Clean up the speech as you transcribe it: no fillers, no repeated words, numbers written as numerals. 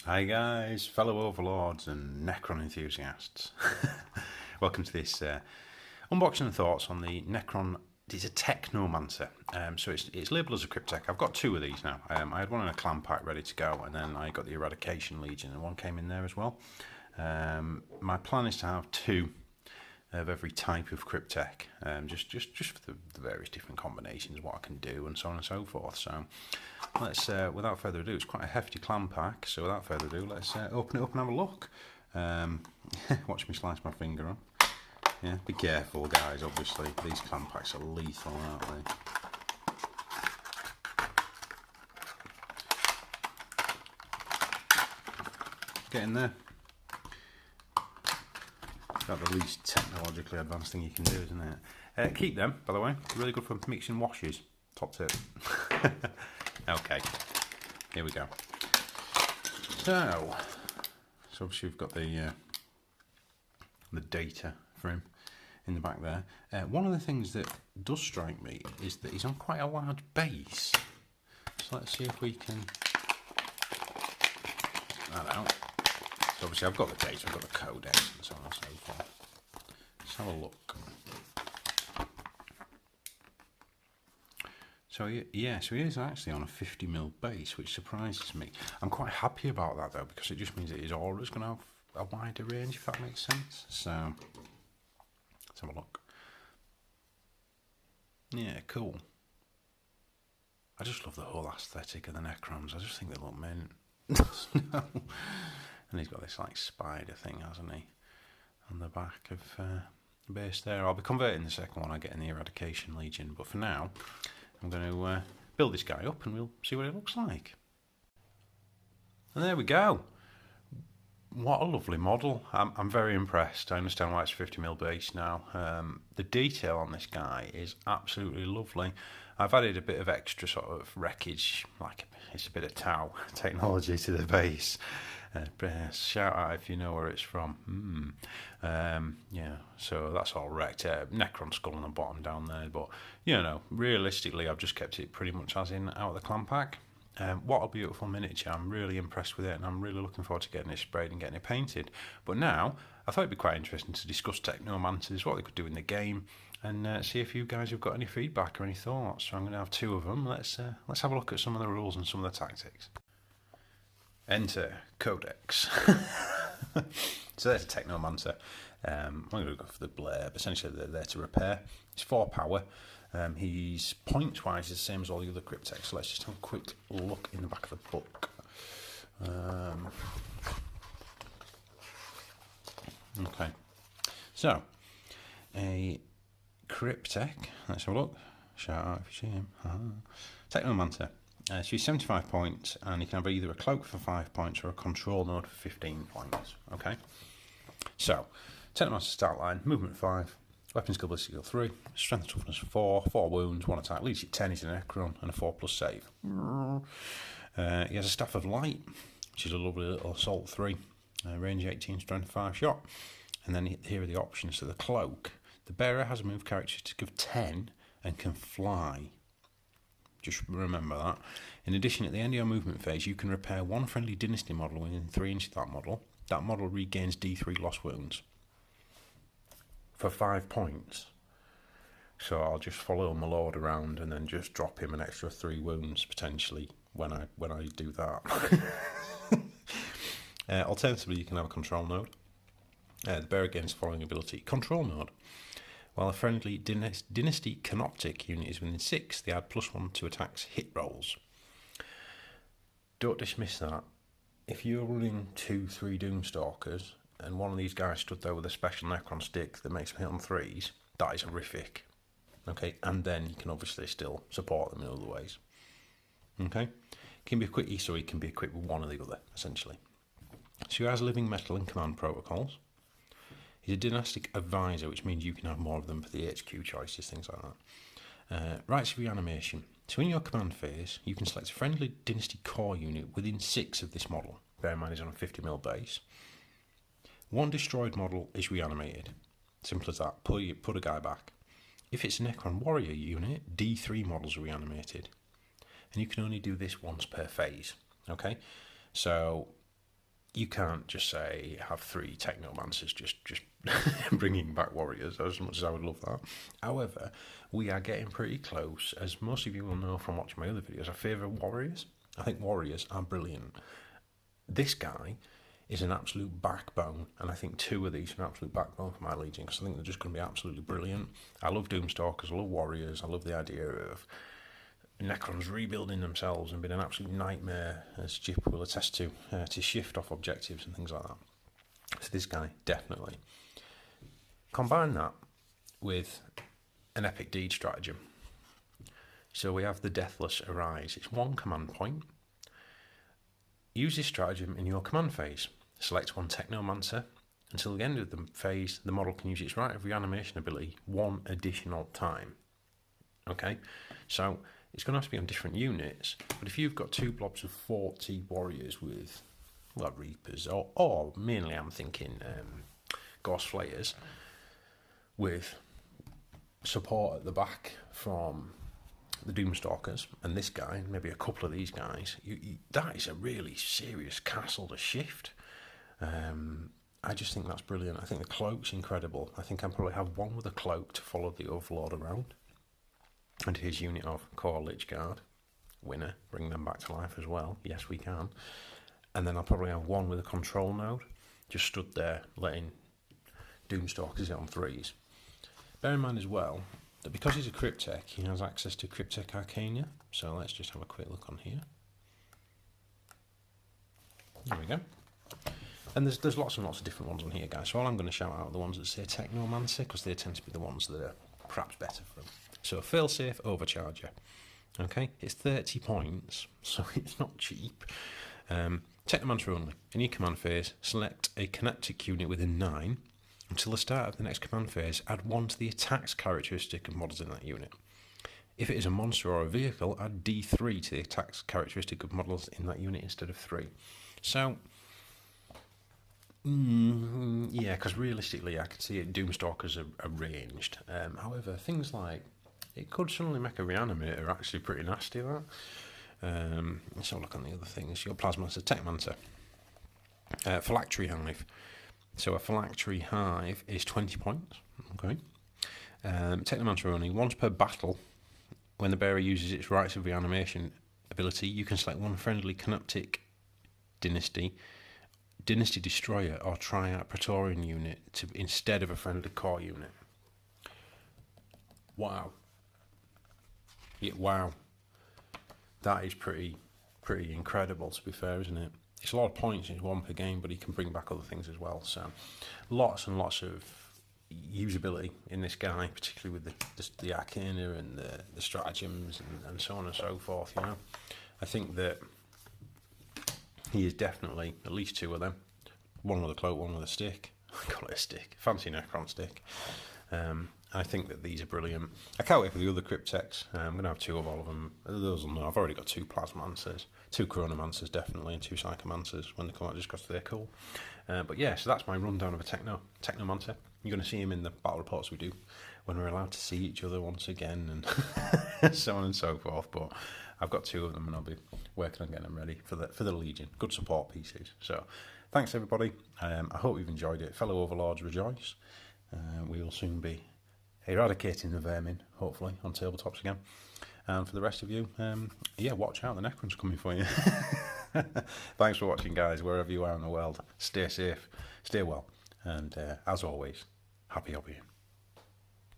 Hi guys, fellow overlords and Necron enthusiasts. Welcome to this unboxing and thoughts on the Necron. It's a Technomancer, so it's labelled as a Cryptek. I've got two of these now. I had one in a clan pack ready to go, and then I got the Eradication Legion, and one came in there as well. My plan is to have two of every type of Cryptek, just for the various different combinations, what I can do, and so on and so forth. So let's, without further ado, it's quite a hefty clan pack. So without further ado, let's open it up and have a look. Watch me slice my finger on. Yeah, be careful, guys. Obviously, these clan packs are lethal, aren't they? Get in there. About the least technologically advanced thing you can do, isn't it? Keep them, by the way. Really good for mixing washes. Top tip. Okay, here we go. So obviously we've got the data for him in the back there. One of the things that does strike me is that he's on quite a large base. So let's see if we can. That out. So obviously I've got the data, I've got the codex and so on and so forth. Let's have a look. So yeah, so he is actually on a 50mm base, which surprises me. I'm quite happy about that though, because it just means that his aura is going to have a wider range, if that makes sense. So let's have a look. Yeah, cool. I just love the whole aesthetic of the Necrons. I just think they look mint. No. And he's got this like spider thing, hasn't he, on the back of the base there. I'll be converting the second one I get in the Eradication Legion, but for now I'm going to build this guy up and we'll see what it looks like. And there we go. What a lovely model. I'm very impressed. I understand why it's 50mm base now. The detail on this guy is absolutely lovely. I've added a bit of extra sort of wreckage, like it's a bit of Tau technology to the base. Shout out if you know where it's from. Yeah, so that's all wrecked. Necron skull on the bottom down there, but you know, realistically, I've just kept it pretty much as in out of the clan pack. What a beautiful miniature. I'm really impressed with it, and I'm really looking forward to getting it sprayed and getting it painted. But now, I thought it'd be quite interesting to discuss Technomancers, what they could do in the game, and see if you guys have got any feedback or any thoughts. So I'm going to have two of them. Let's have a look at some of the rules and some of the tactics. Enter Codex. So there's a Technomancer. I'm going to go for the blurb. Essentially, they're there to repair. It's 4 power. He's point-wise the same as all the other Crypteks. So let's just have a quick look in the back of the book. Okay. So, a Cryptek. Let's have a look. Shout out if you see him. Technomancer. So he's 75 points, and he can have either a cloak for 5 points or a control node for 15 points. Okay. So, Technomancer start line, movement 5, weapon skill ballistic skill 3, strength and toughness 4, 4 wounds, 1 attack, leadership 10, he's an Necron, and a 4+ save. He has a staff of light, which is a lovely little assault 3, range 18, strength 5 shot. And then here are the options. So the cloak, the bearer has a move characteristic of 10 and can fly. Just remember that. In addition, at the end of your movement phase, you can repair one friendly dynasty model within 3 inches of that model. That model regains D3 lost wounds for 5 points. So I'll just follow my lord around and then just drop him an extra 3 wounds potentially when I do that. Alternatively, you can have a control node. The bearer gains the following ability: control node. While a friendly Dynasty Canoptic unit is within 6, they add +1 to attacks hit rolls. Don't dismiss that. If you're running 2-3 Doomstalkers and one of these guys stood there with a special Necron stick that makes them hit on 3s, that is horrific. Okay, and then you can obviously still support them in other ways. Okay, it can be equipped, so he can be equipped with one or the other, essentially. So he has living metal and command protocols. He's a dynastic advisor, which means you can have more of them for the HQ choices, things like that. Rights of reanimation. So in your command phase, you can select a friendly dynasty core unit within 6 of this model. Bear in mind he's on a 50mm base. One destroyed model is reanimated. Simple as that. Put a guy back. If it's a Necron warrior unit, D3 models are reanimated. And you can only do this once per phase. Okay? So you can't just say have 3 Technomancers just bringing back warriors, as much as I would love that. However, we are getting pretty close. As most of you will know from watching my other videos, I favour warriors. I think warriors are brilliant. This guy is an absolute backbone, and I think 2 of these are an absolute backbone for my Legion, because I think they're just going to be absolutely brilliant. I love Doomstalkers, I love warriors, I love the idea of Necrons rebuilding themselves and being an absolute nightmare, as Jip will attest to shift off objectives and things like that. So this guy, definitely. Combine that with an epic deed stratagem. So we have the Deathless Arise. It's 1 command point. Use this stratagem in your command phase. Select 1 Technomancer. Until the end of the phase, the model can use its right of reanimation ability 1 additional time. Okay, so it's going to have to be on different units, but if you've got 2 blobs of 40 warriors with, well, Reapers, or mainly I'm thinking Ghost Flayers, with support at the back from the Doomstalkers and this guy, and maybe a couple of these guys, that is a really serious castle to shift. I just think that's brilliant. I think the cloak's incredible. I think I'll probably have 1 with a cloak to follow the Overlord around, and his unit of Core Lich Guard, winner, bring them back to life as well. Yes, we can. And then I'll probably have 1 with a control node, just stood there letting Doomstalkers hit on 3s. Bear in mind as well that because he's a Cryptek, he has access to Cryptek Arcania. So let's just have a quick look on here. There we go. And there's lots and lots of different ones on here, guys. So all I'm going to shout out are the ones that say Technomancer, because they tend to be the ones that are perhaps better for them. So failsafe Overcharger. Okay, it's 30 points, so it's not cheap. Technomancer only. In your command phase, select a kinetic unit within 9. Until the start of the next command phase, add 1 to the attacks characteristic of models in that unit. If it is a monster or a vehicle, add D3 to the attacks characteristic of models in that unit instead of 3. So, yeah, because realistically I can see it, Doomstalkers are ranged. However, things like, it could suddenly make a Reanimator actually pretty nasty, that. Let's have a look on the other things. Your Plasmaster, Techmancer. Phylactery Hive. So a Phylactery Hive is 20 points. Okay. Technomancer only. Once per battle, when the bearer uses its rights of reanimation ability, you can select 1 friendly Canoptic Dynasty Destroyer or Triarch Praetorian unit instead of a friendly core unit. Wow. Yeah, wow. That is pretty incredible, to be fair, isn't it? It's a lot of points, it's 1 per game, but he can bring back other things as well. So lots and lots of usability in this guy, particularly with the Arcana and the stratagems and so on and so forth, you know. I think that he is definitely at least 2 of them. 1 with a cloak, 1 with a stick. I call it a stick. Fancy Necron stick. I think that these are brilliant. I can't wait for the other Crypteks. I'm going to have 2 of all of them. Those will know. I've already got 2 Plasmancers, 2 Chronomancers definitely, and 2 Psychomancers when they come out, just because they're cool. But yeah, so that's my rundown of a Technomancer. You're going to see him in the battle reports we do when we're allowed to see each other once again, and so on and so forth. But I've got 2 of them, and I'll be working on getting them ready for the Legion. Good support pieces. So thanks everybody. I hope you've enjoyed it. Fellow Overlords, rejoice. We will soon be eradicating the vermin, hopefully, on tabletops again. And for the rest of you, yeah, watch out, the Necron's coming for you. Thanks for watching, guys, wherever you are in the world. Stay safe, stay well, and as always, happy hobbying.